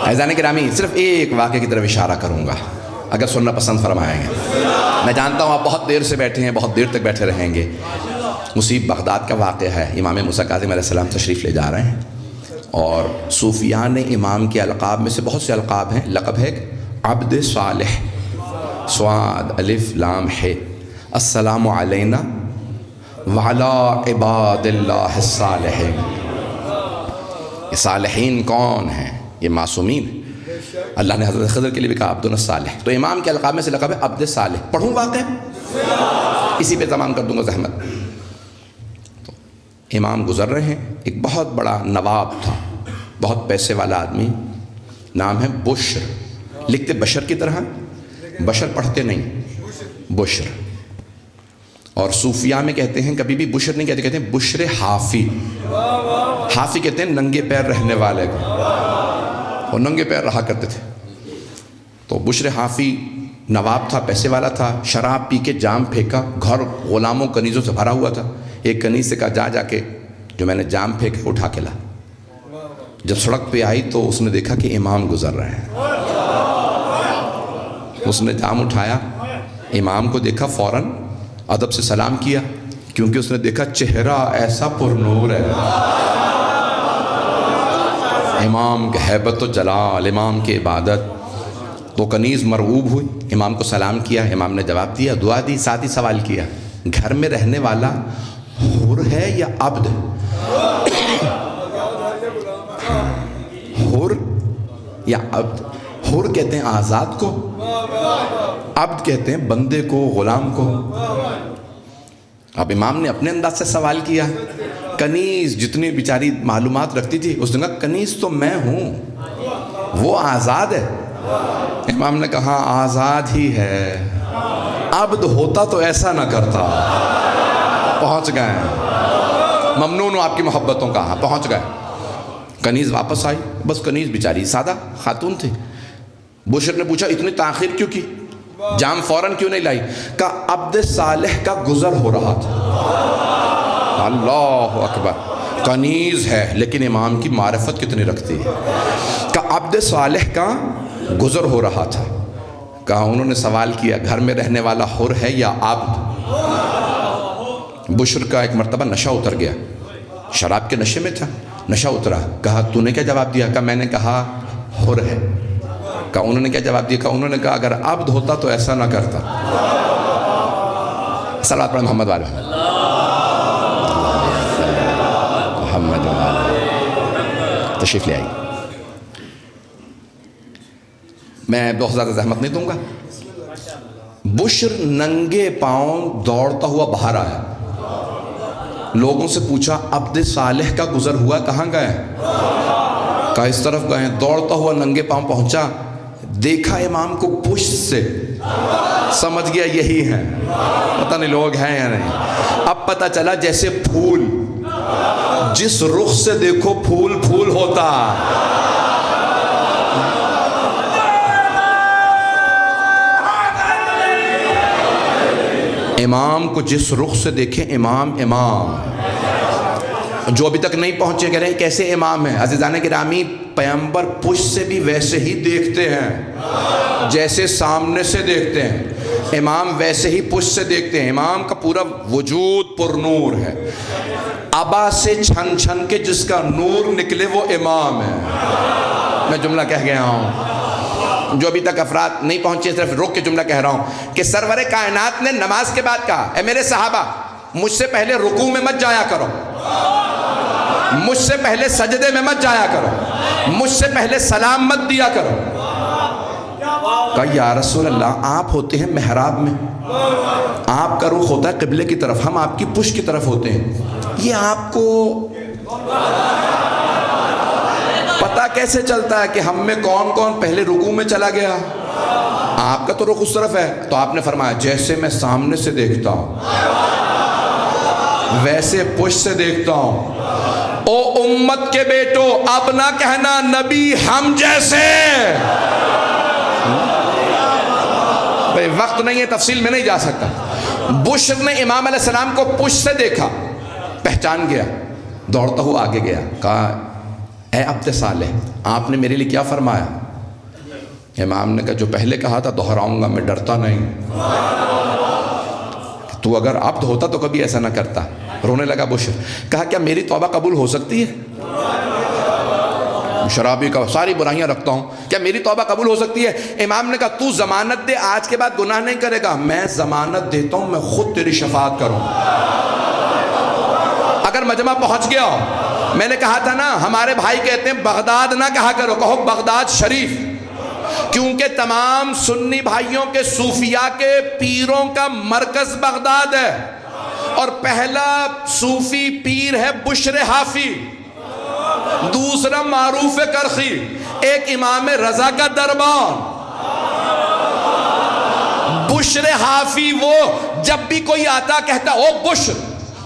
عزیزان گرامی، صرف ایک واقعے کی طرف اشارہ کروں گا، اگر سننا پسند فرمائیں گے۔ میں جانتا ہوں آپ بہت دیر سے بیٹھے ہیں، بہت دیر تک بیٹھے رہیں گے۔ مصیب بغداد کا واقعہ ہے۔ امام موسیٰ کاظم علیہ السلام تشریف لے جا رہے ہیں، اور صوفیاء نے امام کے القاب میں سے بہت سے القاب ہیں۔ لقب ہے عبد صالح، صاد الف لام ہے، السلام علینا وعلی عباد اللہ الصالحین۔ یہ صالحین کون ہیں؟ یہ معصومین۔ اللہ نے حضرت خضر کے لیے بھی کہا عبد الصالح، تو امام کے القاب میں سے لقب ہے عبد صالح۔ پڑھوں واقعہ؟ اسی پہ تمام کر دوں گا زحمت۔ تو امام گزر رہے ہیں، ایک بہت بڑا نواب تھا، بہت پیسے والا آدمی، نام ہے بشر، لکھتے بشر کی طرح، بشر پڑھتے نہیں، بشر۔ اور صوفیاء میں کہتے ہیں کبھی بھی بشر نہیں کہتے، کہتے ہیں بشر حافی۔ حافی کہتے ہیں ننگے پیر رہنے والے کو، وہ ننگے پیر رہا کرتے تھے۔ تو بشر حافی نواب تھا، پیسے والا تھا، شراب پی کے جام پھینکا، گھر غلاموں کنیزوں سے بھرا ہوا تھا۔ ایک کنیز سے کہا جا کے جو میں نے جام پھینکے اٹھا کے لا۔ جب سڑک پہ آئی تو اس نے دیکھا کہ امام گزر رہے ہیں، اس نے جام اٹھایا، امام کو دیکھا، فوراً ادب سے سلام کیا، کیونکہ اس نے دیکھا چہرہ ایسا پرنور ہے، امام کے ہیبت و جلال، امام کی عبادت۔ تو کنیز مرعوب ہوئی، امام کو سلام کیا، امام نے جواب دیا، دعا دی، ساتھ ہی سوال کیا گھر میں رہنے والا حر ہے یا عبد؟ حر یا عبد؟ حر کہتے ہیں آزاد کو، عبد کہتے ہیں بندے کو، غلام کو۔ اب امام نے اپنے انداز سے سوال کیا، کنیز جتنی بیچاری معلومات رکھتی تھی اس نے کہا کنیز تو میں ہوں، وہ آزاد ہے۔ امام نے کہا آزاد ہی ہے، عبد ہوتا تو ایسا نہ کرتا۔ پہنچ گئے، ممنون ہوں آپ کی محبتوں کا، پہنچ گئے۔ کنیز واپس آئی، بس کنیز بیچاری سادہ خاتون تھی۔ بشر نے پوچھا اتنی تاخیر کیوں کی؟ جام فوراً کیوں نہیں لائی؟ کہا عبد صالح کا گزر ہو رہا تھا۔ اللہ اکبر، کنیز ہے لیکن امام کی معرفت کتنی رکھتی ہے۔ کہا عبد صالح کا گزر ہو رہا تھا۔ کہا انہوں نے سوال کیا گھر میں رہنے والا حر ہے یا عبد؟ بشر کا ایک مرتبہ نشہ اتر گیا، شراب کے نشے میں تھا، نشہ اترا۔ کہا تو نے کیا جواب دیا؟ کہا میں نے کہا حر ہے۔ کہا انہوں نے کیا جواب دیا؟ کہا انہوں نے کہا اگر عبد ہوتا تو ایسا نہ کرتا۔ صلوات پڑھیں محمد والے محمد والے۔ تشریف لے آئی، میں بہت زیادہ زحمت نہیں دوں گا۔ بشر ننگے پاؤں دوڑتا ہوا باہر آیا، لوگوں سے پوچھا عبد صالح کا گزر ہوا، کہاں گئے؟ کہا اس طرف گئے۔ دوڑتا ہوا ننگے پاؤں پہنچا، دیکھا امام کو پشت سے، سمجھ گیا یہی ہیں، پتہ نہیں لوگ ہیں یا نہیں۔ اب پتہ چلا جیسے پھول جس رخ سے دیکھو پھول پھول ہوتا، امام کو جس رخ سے دیکھیں امام امام۔ جو ابھی تک نہیں پہنچے کہہ رہے ہیں کیسے امام ہیں؟ عزیزان گرامی، پیغمبر پشت سے بھی ویسے ہی دیکھتے ہیں جیسے سامنے سے دیکھتے ہیں، امام ویسے ہی پشت سے دیکھتے ہیں۔ امام کا پورا وجود پر نور ہے، عبا سے چھن چھن کے جس کا نور نکلے وہ امام ہے۔ میں جملہ کہہ گیا ہوں، جو ابھی تک افراد نہیں پہنچے صرف روک کے جملہ کہہ رہا ہوں کہ سرور کائنات نے نماز کے بعد کہا اے میرے صحابہ مجھ سے پہلے رکوع میں مت جایا کرو، مجھ سے پہلے سجدے میں مت جایا کرو، مجھ سے پہلے سلام مت دیا کرو۔ کہا یا رسول اللہ آپ ہوتے ہیں محراب میں، آپ کا رخ ہوتا ہے قبلے کی طرف، ہم آپ کی پشت کی طرف ہوتے ہیں، یہ آپ کو پتہ کیسے چلتا ہے کہ ہم میں کون کون پہلے رکوع میں چلا گیا؟ آپ کا تو رخ اس طرف ہے۔ تو آپ نے فرمایا جیسے میں سامنے سے دیکھتا ہوں ویسے پشت سے دیکھتا ہوں۔ او امت کے بیٹو اب نہ کہنا نبی ہم جیسے، بھئی وقت نہیں ہے تفصیل میں نہیں جا سکتا۔ بشر نے امام علیہ السلام کو پشت سے دیکھا، پہچان گیا، دوڑتا ہوا آگے گیا، کہا اے عبد صالح آپ نے میرے لیے کیا فرمایا؟ امام نے کہا جو پہلے کہا تھا دہراؤں گا، میں ڈرتا نہیں، تو اگر عبد ہوتا تو کبھی ایسا نہ کرتا۔ رونے لگا بشر، کہا کیا میری توبہ قبول ہو سکتی ہے؟ شرابی کا ساری برائیاں رکھتا ہوں، کیا میری توبہ قبول ہو سکتی ہے؟ امام نے کہا تو ضمانت دے آج کے بعد گناہ نہیں کرے گا۔ میں ضمانت دیتا ہوں میں خود تیری شفاعت کروں۔ اگر مجمع پہنچ گیا ہو، میں نے کہا تھا نا ہمارے بھائی کہتے ہیں بغداد نہ کہا کرو، کہو بغداد شریف، کیونکہ تمام سنی بھائیوں کے صوفیاء کے پیروں کا مرکز بغداد ہے، اور پہلا صوفی پیر ہے بشر حافی، دوسرا معروف کرخی، ایک امام رضا کا دربار۔ بشر حافی وہ جب بھی کوئی آتا کہتا او بشر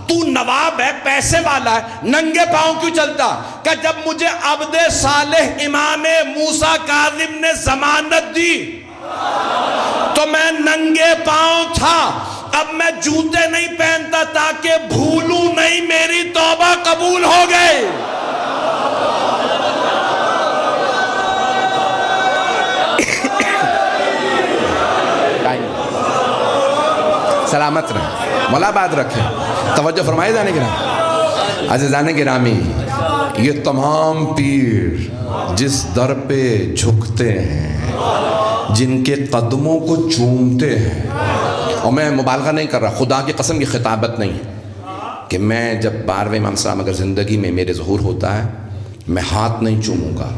تو نواب ہے، پیسے والا ہے، ننگے پاؤں کیوں چلتا؟ کہ جب مجھے عبد صالح امام موسیٰ کاظم نے ضمانت دی تو میں ننگے پاؤں تھا، اب میں جوتے نہیں پہنتا تاکہ بھولوں نہیں، میری توبہ قبول ہو گئی۔ سلامت رہیں، مولا بات رکھیں، توجہ فرمائے جانے گرامی۔ عزیزان گرامی یہ تمام پیر جس در پہ جھکتے ہیں، جن کے قدموں کو چومتے ہیں، اور میں مبالغہ نہیں کر رہا، خدا کی قسم یہ خطابت نہیں کہ میں جب 12ویں امام صاحب اگر زندگی میں میرے ظہور ہوتا ہے میں ہاتھ نہیں چوموں گا،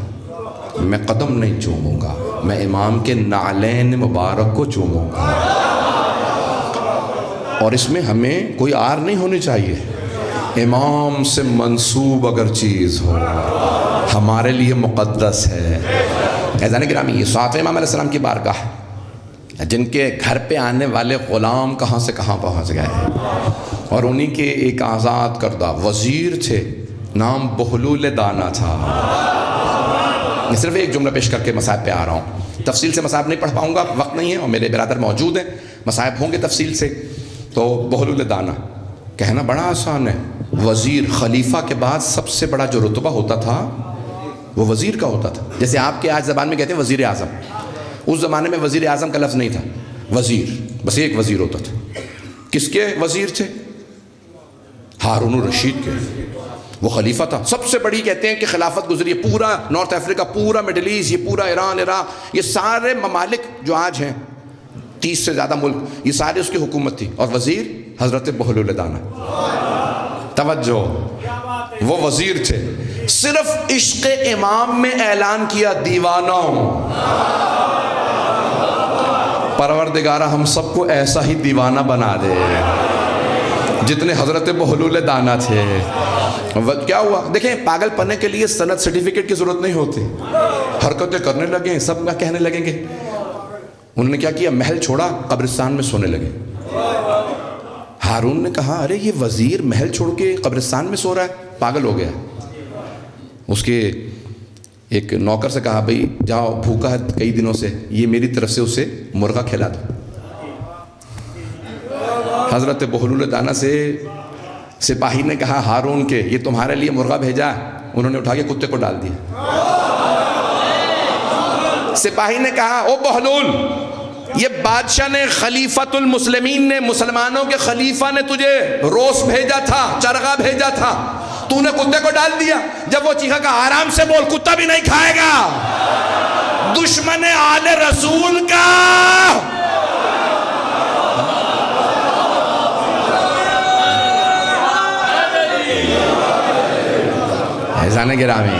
میں قدم نہیں چوموں گا، میں امام کے نعلین مبارک کو چوموں گا، اور اس میں ہمیں کوئی آر نہیں ہونی چاہیے۔ امام سے منسوب اگر چیز ہو ہمارے لیے مقدس ہے۔ عزیزان گرامی یہ 7ویں امام علیہ السلام کی بارگاہ، جن کے گھر پہ آنے والے غلام کہاں سے کہاں پہنچ گئے، اور انہی کے ایک آزاد کردہ وزیر تھے، نام بہلول دانا تھا۔ میں صرف ایک جملہ پیش کر کے مصائب پہ آ رہا ہوں، تفصیل سے مصائب نہیں پڑھ پاؤں گا، وقت نہیں ہے، اور میرے برادر موجود ہیں، مصائب ہوں گے تفصیل سے۔ تو بہلول دانا کہنا بڑا آسان ہے، وزیر خلیفہ کے بعد سب سے بڑا جو رتبہ ہوتا تھا وہ وزیر کا ہوتا تھا۔ جیسے آپ کے آج زبان میں کہتے ہیں وزیر اعظم، اس زمانے میں وزیر اعظم کا لفظ نہیں تھا، وزیر، بس ایک وزیر ہوتا تھا۔ کس کے وزیر تھے؟ ہارون الرشید کے، وہ خلیفہ تھا۔ سب سے بڑی کہتے ہیں کہ خلافت گزری ہے، پورا نارتھ افریقہ، پورا مڈل ایسٹ، یہ پورا ایران، عراق، یہ سارے ممالک جو آج ہیں 30 سے زیادہ ملک، یہ سارے اس کی حکومت تھی، اور وزیر حضرت بہلول دانا۔ توجہ، وہ وزیر تھے، صرف عشق امام میں اعلان کیا دیوانوں، پروردگارہ ہم سب کو ایسا ہی دیوانہ بنا دے جتنے حضرت بہلول دانا تھے۔ کیا ہوا؟ دیکھیں پاگل پنے کے لیے سند سرٹیفکیٹ کی ضرورت نہیں ہوتی، حرکتیں کرنے لگیں، سب کا کہنے لگیں گے۔ انہوں نے کیا کیا؟ محل چھوڑا، قبرستان میں سونے لگے۔ ہارون نے کہا ارے یہ وزیر محل چھوڑ کے قبرستان میں سو رہا ہے، پاگل ہو گیا۔ اس کے ایک نوکر سے کہا بھئی جاؤ، بھوکا ہے کئی دنوں سے، یہ میری طرف سے اسے مرغا کھلا دو۔ حضرت بہلول دانا سے سپاہی نے کہا ہارون کے یہ تمہارے لیے مرغا بھیجا ہے، انہوں نے اٹھا کے کتے کو ڈال دیا۔ سپاہی نے کہا او بہلول، یہ بادشاہ نے، خلیفۃ المسلمین نے، مسلمانوں کے خلیفہ نے تجھے روس بھیجا تھا، چرغا بھیجا تھا، تو نے کتے کو ڈال دیا۔ جب وہ چیخا کہا آرام سے بول، کتا بھی نہیں کھائے گا۔ دشمن آل رسول کا اذان گرامی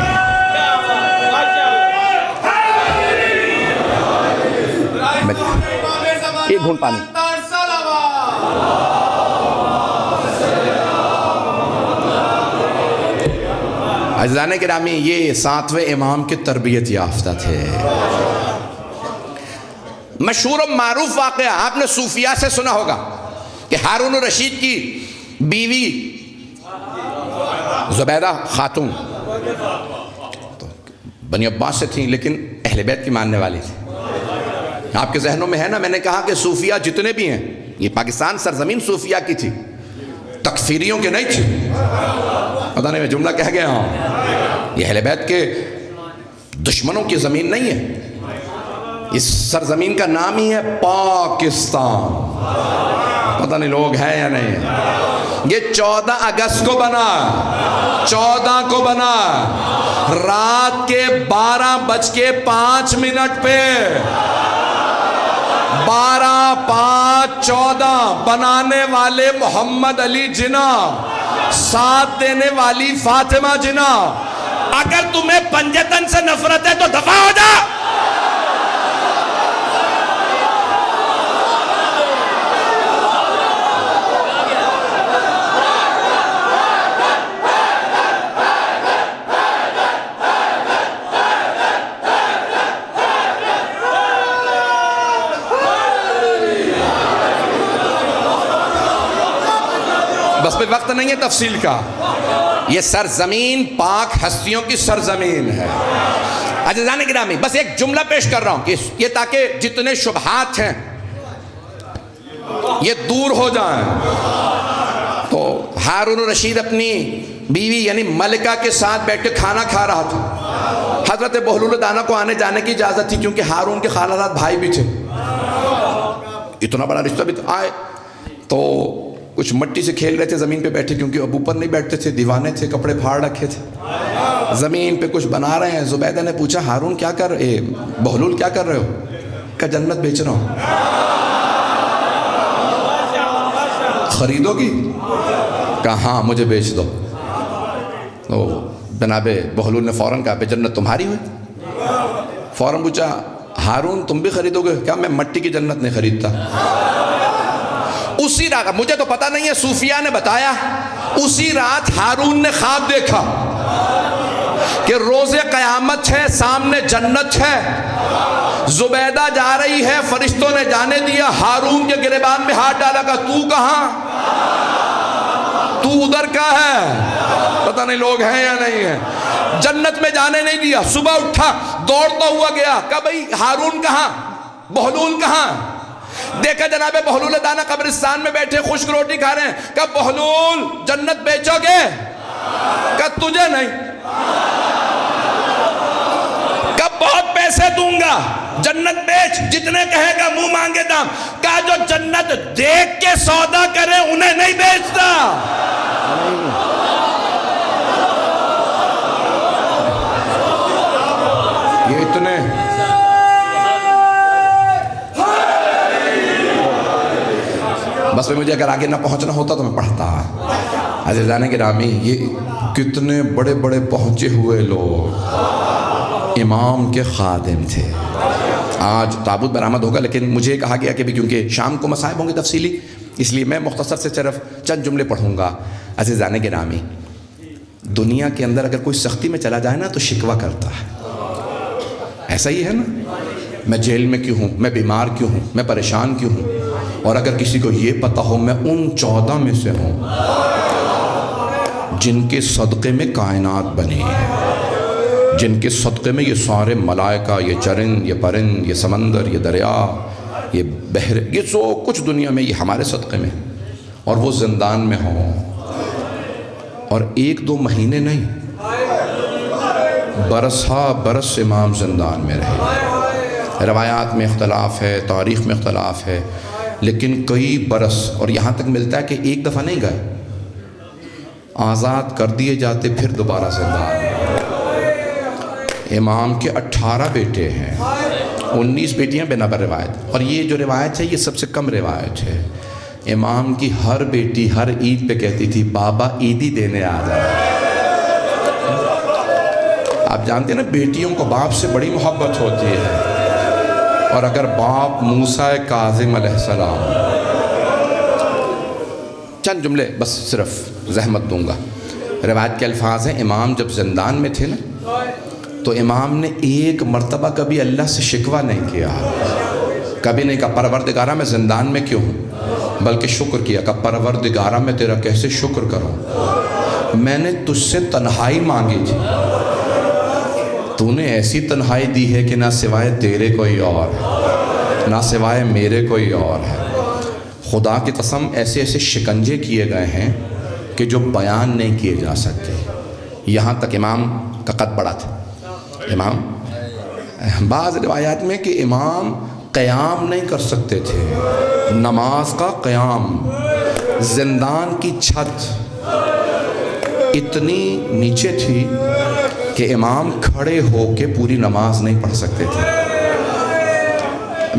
ایک گھونٹ پانی عزیزان گرامی، یہ 7ویں امام کے تربیت یافتہ تھے۔ مشہور و معروف واقعہ آپ نے صوفیہ سے سنا ہوگا کہ ہارون الرشید کی بیوی زبیدہ خاتون بنی عباس سے تھیں، لیکن اہل بیت کی ماننے والی تھی۔ آپ کے ذہنوں میں ہے نا، میں نے کہا کہ صوفیہ جتنے بھی ہیں، یہ پاکستان سرزمین صوفیہ کی تھی، تکفیریوں کے نہیں تھی۔ پتہ نہیں میں جملہ کہہ گیا ہوں، یہ اہل بیت کے دشمنوں کی زمین نہیں ہے۔ اس سرزمین کا نام ہی ہے پاکستان۔ پتہ نہیں لوگ ہیں یا نہیں ہیں۔ یہ 14 اگست کو بنا، 14 کو بنا، رات کے 12:05 پہ 12/5/14 بنانے والے محمد علی جناح، ساتھ دینے والی فاطمہ جناح۔ اگر تمہیں پنجتن سے نفرت ہے تو دفع ہو جا۔ بس پہ وقت نہیں ہے تفصیل کا، یہ سرزمین پاک ہستیوں کی سرزمین ہے۔ عزیزان گرامی، بس ایک جملہ پیش کر رہا ہوں کہ یہ تاکہ جتنے شبہات ہیں یہ دور ہو جائیں۔ تو ہارون الرشید اپنی بیوی یعنی ملکہ کے ساتھ بیٹھ کے کھانا کھا رہا تھا۔ حضرت بہلول دانہ کو آنے جانے کی اجازت تھی، کیونکہ ہارون کے خالہ بھائی بھی تھے، اتنا بڑا رشتہ بھی آئے۔ تو کچھ مٹی سے کھیل رہے تھے زمین پہ بیٹھے، کیونکہ اب اوپر نہیں بیٹھتے تھے، دیوانے تھے، کپڑے پھاڑ رکھے تھے، زمین پہ کچھ بنا رہے ہیں۔ زبیدہ نے پوچھا ہارون کیا کر رہے، بہلول کیا کر رہے ہو؟ کہ جنت بیچ رہا ہوں۔ خریدو گی؟ کہا ہاں مجھے بیچ دو۔ تو جناب بہلول نے فوراً کہا جنت تمہاری ہوئی؟ فوراً پوچھا ہارون تم بھی خریدو گے؟ کیا میں مٹی کی جنت نہیں خریدتا۔ اسی رات، مجھے تو پتہ نہیں ہے، صوفیہ نے بتایا، اسی رات ہارون نے خواب دیکھا کہ روز قیامت ہے، سامنے جنت ہے، زبیدہ جا رہی ہے، فرشتوں نے جانے دیا، ہارون کے گریبان میں ہاتھ ڈالا، کہا تو کہاں؟ تو ادھر کا ہے؟ پتہ نہیں لوگ ہیں یا نہیں ہیں۔ جنت میں جانے نہیں دیا۔ صبح اٹھا، دوڑتا ہوا گیا، کہا بھئی ہارون کہاں، بہلول کہاں؟ دیکھا جناب بہلول دانہ قبرستان میں بیٹھے خشک روٹی کھا رہے ہیں۔ کہا بہلول جنت بیچو گے؟ کہا تجھے نہیں۔ کہا بہت پیسے دوں گا، جنت بیچ، جتنے کہے گا منہ مانگے دام۔ کہا جو جنت دیکھ کے سودا کرے انہیں نہیں بیچتا۔ یہ اتنے بس میں مجھے اگر آگے نہ پہنچنا ہوتا تو میں پڑھتا۔ عزیزان گرامی، یہ کتنے بڑے بڑے پہنچے ہوئے لوگ امام کے خادم تھے۔ آج تابوت برآمد ہوگا، لیکن مجھے کہا گیا کہ کیونکہ شام کو مصائب ہوں گے تفصیلی، اس لیے میں مختصر سے صرف چند جملے پڑھوں گا۔ عزیزان گرامی، دنیا کے اندر اگر کوئی سختی میں چلا جائے نا تو شکوہ کرتا ہے، ایسا ہی ہے نا؟ میں جیل میں کیوں ہوں، میں بیمار کیوں ہوں، میں پریشان کیوں ہوں؟ اور اگر کسی کو یہ پتہ ہو میں ان 14 میں سے ہوں جن کے صدقے میں کائنات بنی ہے، جن کے صدقے میں یہ سارے ملائکہ، یہ چرند، یہ پرند، یہ سمندر، یہ دریا، یہ بحر، یہ جو کچھ دنیا میں یہ ہمارے صدقے میں، اور وہ زندان میں ہوں، اور 1-2 مہینے نہیں، برس ہا برس امام زندان میں رہے۔ روایات میں اختلاف ہے، تاریخ میں اختلاف ہے، لیکن کئی برس، اور یہاں تک ملتا ہے کہ ایک دفعہ نہیں گئے، آزاد کر دیے جاتے پھر دوبارہ زندان۔ امام کے 18 بیٹے ہیں، 19 بیٹیاں بنابر روایت، اور یہ جو روایت ہے یہ سب سے کم روایت ہے۔ امام کی ہر بیٹی ہر عید پہ کہتی تھی بابا عیدی دینے آ جائے۔ آپ جانتے ہیں نا بیٹیوں کو باپ سے بڑی محبت ہوتی ہے، اور اگر باپ موسیٰ کاظم علیہ السلام، چند جملے بس صرف زحمت دوں گا۔ روایت کے الفاظ ہیں امام جب زندان میں تھے نا تو امام نے ایک مرتبہ کبھی اللہ سے شکوہ نہیں کیا، کبھی نہیں کہا پروردگارہ میں زندان میں کیوں ہوں، بلکہ شکر کیا کہ پروردگارہ میں تیرا کیسے شکر کروں، میں نے تجھ سے تنہائی مانگی تھی، تو نے ایسی تنہائی دی ہے کہ نہ سوائے تیرے کوئی اور ہے، نہ سوائے میرے کوئی اور ہے۔ خدا کی قسم ایسے ایسے شکنجے کیے گئے ہیں کہ جو بیان نہیں کیے جا سکتے۔ یہاں تک امام کا قد بڑا تھا، امام بعض روایات میں کہ امام قیام نہیں کر سکتے تھے، نماز کا قیام، زندان کی چھت اتنی نیچے تھی کہ امام کھڑے ہو کے پوری نماز نہیں پڑھ سکتے تھے۔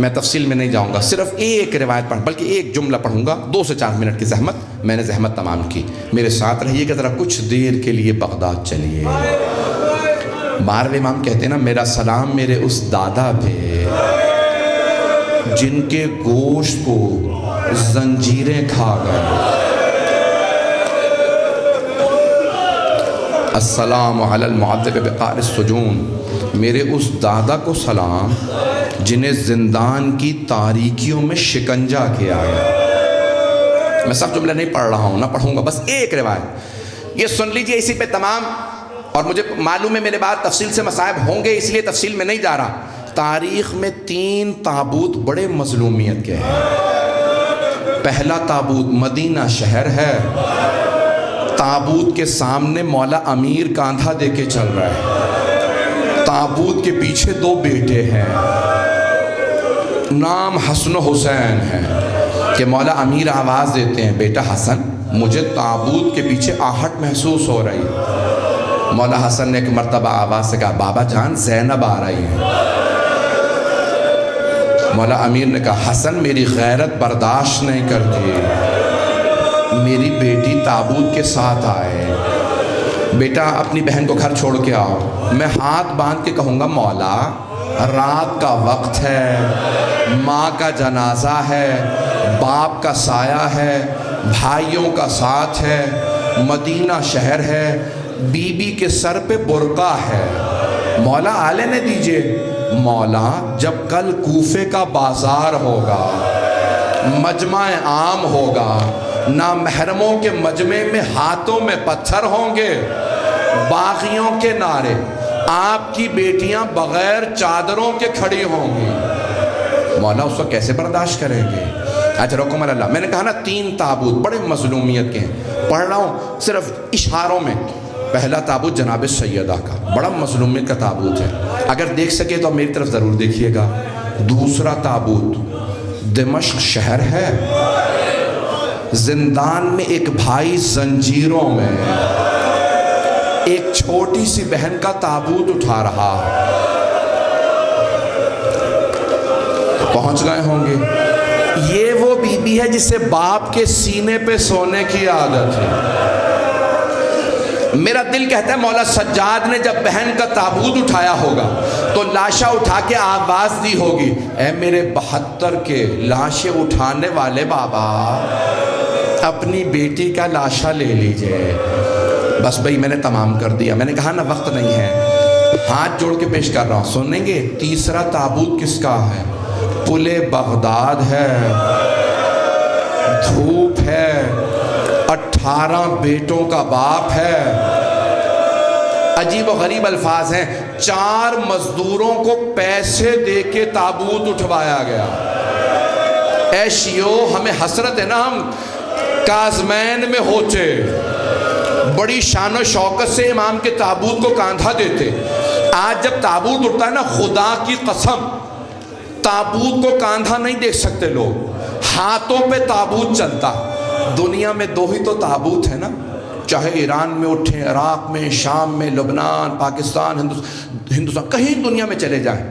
میں تفصیل میں نہیں جاؤں گا، صرف ایک روایت پڑھ، بلکہ ایک جملہ پڑھوں گا، 2 سے 4 منٹ کی زحمت، میں نے زحمت تمام کی، میرے ساتھ رہیے کہ ذرا کچھ دیر کے لیے بغداد چلیے۔ 12ویں امام کہتے ہیں نا میرا سلام میرے اس دادا پہ جن کے گوشت کو زنجیریں کھا گئے، السلام علی المعذب بقعر السجون، میرے اس دادا کو سلام جنہیں زندان کی تاریکیوں میں شکنجہ کیا ہے۔ میں سب جملے نہیں پڑھ رہا ہوں، نہ پڑھوں گا، بس ایک روایت یہ سن لیجئے، اسی پہ تمام، اور مجھے معلوم ہے میرے بعد تفصیل سے مصائب ہوں گے، اس لیے تفصیل میں نہیں جا رہا۔ تاریخ میں 3 تابوت بڑے مظلومیت کے ہیں۔ پہلا تابوت مدینہ شہر ہے، تابوت کے سامنے مولا امیر کاندھا دے کے چل رہا ہے، تابوت کے پیچھے 2 بیٹے ہیں، نام حسن و حسین ہے کہ مولا امیر آواز دیتے ہیں بیٹا حسن مجھے تابوت کے پیچھے آہٹ محسوس ہو رہی ہے۔ مولا حسن نے ایک مرتبہ آواز سے کہا بابا جان زینب آ رہی ہے۔ مولا امیر نے کہا حسن میری غیرت برداشت نہیں کرتی، میری بیٹی تابوت کے ساتھ آئے، بیٹا اپنی بہن کو گھر چھوڑ کے آؤ۔ میں ہاتھ باندھ کے کہوں گا مولا رات کا وقت ہے، ماں کا جنازہ ہے، باپ کا سایہ ہے، بھائیوں کا ساتھ ہے، مدینہ شہر ہے، بی بی کے سر پہ برقع ہے، مولا آلے نے دیجئے۔ مولا جب کل کوفے کا بازار ہوگا، مجمع عام ہوگا، نامحرموں کے مجمع میں ہاتھوں میں پتھر ہوں گے، باغیوں کے نعرے، آپ کی بیٹیاں بغیر چادروں کے کھڑی ہوں گی، مولا اس کو کیسے برداشت کریں گے؟ اچھا رکم اللہ، میں نے کہا نا 3 تابوت بڑے مظلومیت کے ہیں، پڑھ رہا ہوں صرف اشاروں میں۔ پہلا تابوت جناب سیدہ کا بڑا مظلومیت کا تابوت ہے، اگر دیکھ سکے تو میری طرف ضرور دیکھیے گا۔ دوسرا تابوت دمشق شہر ہے، زندان میں ایک بھائی زنجیروں میں ایک چھوٹی سی بہن کا تابوت اٹھا رہا، پہنچ گئے ہوں گے۔ یہ وہ بی بی ہے جسے باپ کے سینے پہ سونے کی عادت ہے۔ میرا دل کہتا ہے مولا سجاد نے جب بہن کا تابوت اٹھایا ہوگا تو لاشا اٹھا کے آواز دی ہوگی اے میرے 72 کے لاشیں اٹھانے والے بابا اپنی بیٹی کا لاشا لے لیجئے۔ بس بھئی میں نے تمام کر دیا، میں نے کہا نا وقت نہیں ہے، ہاتھ جوڑ کے پیش کر رہا ہوں، سنیں گے؟ تیسرا تابوت کس کا ہے؟ پل بغداد ہے، دھوپ ہے، 18 بیٹوں کا باپ ہے۔ عجیب و غریب الفاظ ہیں، 4 مزدوروں کو پیسے دے کے تابوت اٹھوایا گیا۔ اے شیو ہمیں حسرت ہے نا، ہم کاظمین میں ہوتے بڑی شان و شوکت سے امام کے تابوت کو کاندھا دیتے، آج جب تابوت اٹھتا ہے نا خدا کی قسم تابوت کو کاندھا نہیں دیکھ سکتے لوگ، ہاتھوں پہ تابوت چلتا۔ دنیا میں 2 ہی تو تابوت ہے نا، چاہے ایران میں اٹھیں، عراق میں، شام میں، لبنان، پاکستان، ہندوستان، کہیں دنیا میں چلے جائیں،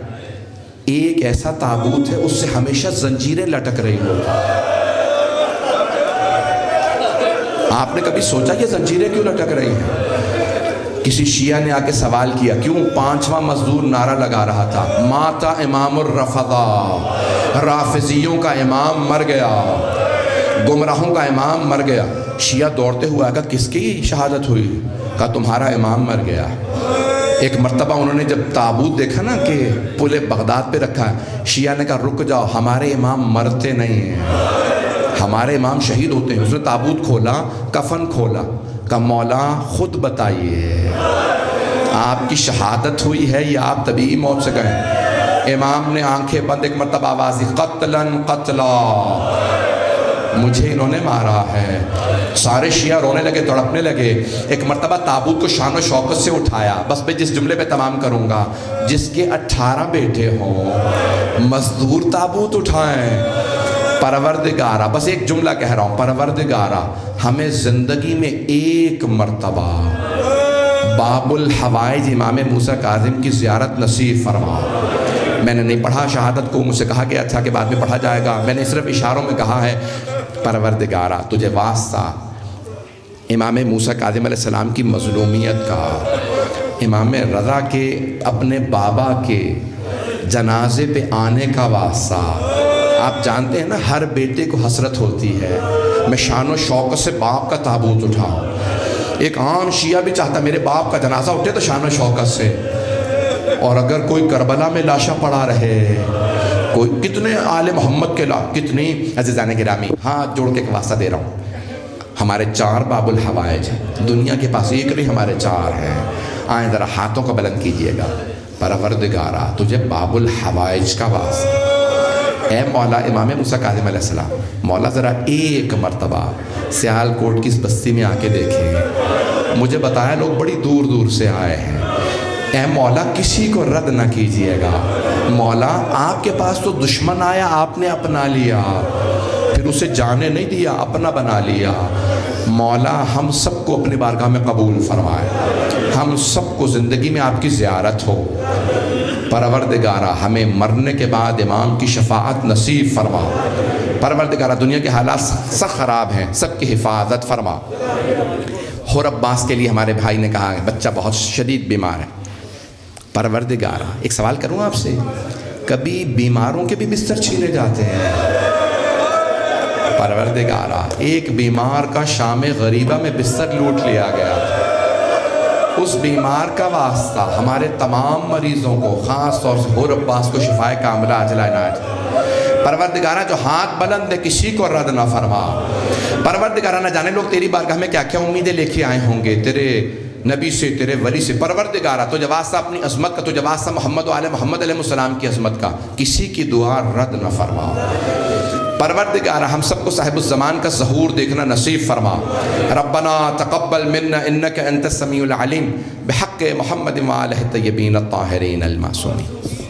ایک ایسا تابوت ہے اس سے ہمیشہ زنجیریں لٹک رہی ہوتی۔ آپ نے کبھی سوچا یہ زنجیریں کیوں لٹک رہی ہیں؟ کسی شیعہ نے آ کے سوال کیا، کیوں؟ 5واں مزدور نعرہ لگا رہا تھا، ماتا امام الرفضا، رافضیوں کا امام مر گیا، گمراہوں کا امام مر گیا۔ شیعہ دوڑتے ہوئے آگا، کس کی شہادت ہوئی؟ کہا تمہارا امام مر گیا۔ ایک مرتبہ انہوں نے جب تابوت دیکھا نا کہ پل بغداد پہ رکھا ہے، شیعہ نے کہا رک جاؤ، ہمارے امام مرتے نہیں ہیں، ہمارے امام شہید ہوتے ہیں۔ اس نے تابوت کھولا، کفن کھولا، کہا مولا خود بتائیے آپ کی شہادت ہوئی ہے یا آپ طبیعی موت سے گئے؟ امام نے آنکھیں بند ایک مرتبہ آواز دی، قتلاً قتلا، مجھے انہوں نے مارا ہے۔ سارے شیعہ رونے لگے، تڑپنے لگے۔ ایک مرتبہ تابوت کو شان و شوکت سے اٹھایا۔ بس میں جس جملے پہ تمام کروں گا، جس کے 18 بیٹے ہوں مزدور تابوت اٹھائیں۔ پروردگارہ، بس ایک جملہ کہہ رہا ہوں، پروردگارہ ہمیں زندگی میں ایک مرتبہ باب الحوائج امام موسیٰ کاظم کی زیارت نصیب فرما۔ میں نے نہیں پڑھا شہادت کو، مجھ سے کہا گیا تھا کہ بعد میں پڑھا جائے گا، میں نے صرف اشاروں میں کہا ہے پروردگارہ تجھے واسطہ امام موسیٰ کاظم علیہ السلام کی مظلومیت کا، امام رضا کے اپنے بابا کے جنازے پہ آنے کا واسطہ۔ آپ جانتے ہیں نا ہر بیٹے کو حسرت ہوتی ہے میں شان و شوکت سے باپ کا تابوت اٹھاؤں۔ ایک عام شیعہ بھی چاہتا میرے باپ کا جنازہ اٹھے تو شان و شوکت سے، اور اگر کوئی کربلا میں لاشا پڑا رہے، کوئی کتنے آل محمد کے کتنی عزیزان گرامی، ہاتھ جوڑ کے ایک واسطہ دے رہا ہوں، ہمارے 4 باب الحوائج ہیں، دنیا کے پاس ایک نہیں ہمارے 4 ہیں۔ آئیں ذرا ہاتھوں کو بلند کیجئے گا، پروردگارہ تجھے باب الحوائج کا واسطہ، اے مولا امام موسیٰ کاظم علیہ السلام، مولا ذرا ایک مرتبہ سیال کوٹ کی اس بستی میں آ کے دیکھیں، مجھے بتایا لوگ بڑی دور دور سے آئے ہیں، اے مولا کسی کو رد نہ کیجئے گا، مولا آپ کے پاس تو دشمن آیا آپ نے اپنا لیا، پھر اسے جانے نہیں دیا اپنا بنا لیا، مولا ہم سب کو اپنی بارگاہ میں قبول فرمائے، ہم سب کو زندگی میں آپ کی زیارت ہو، پروردگارہ ہمیں مرنے کے بعد امام کی شفاعت نصیب فرما، پروردگارہ دنیا کے حالات سخت خراب ہیں، سب کی حفاظت فرما۔ حور عباس کے لیے ہمارے بھائی نے کہا ہے بچہ بہت شدید بیمار ہے، پروردگارہ ایک سوال کروں آپ سے، کبھی بیماروں کے بھی بستر چھینے جاتے ہیں؟ پروردگارہ ایک بیمار کا شام غریبہ میں بستر لوٹ لیا گیا، اس بیمار کا واسطہ ہمارے تمام مریضوں کو، خاص طور سے حور عباس کو شفائے کاملہ عاجلہ عنایت، پروردگارہ جو ہاتھ بلند ہے کسی کو رد نہ فرما، پروردگارہ نہ جانے لوگ تیری بارگاہ میں کیا کیا امیدیں لے کے آئے ہوں گے تیرے نبی سے، تیرے ولی سے، پروردگارہ تو واسطہ اپنی عظمت کا، تو واسطہ محمد و آل محمد علیہ السلام کی عظمت کا، کسی کی دعا رد نہ فرما، پروردگارہ ہم سب کو صاحب الزمان کا ظہور دیکھنا نصیب فرما، ربنا تقبل منا انک انت السمیع العلیم، بحق محمد و آلہ الطیبین الطاہرین المعصومین۔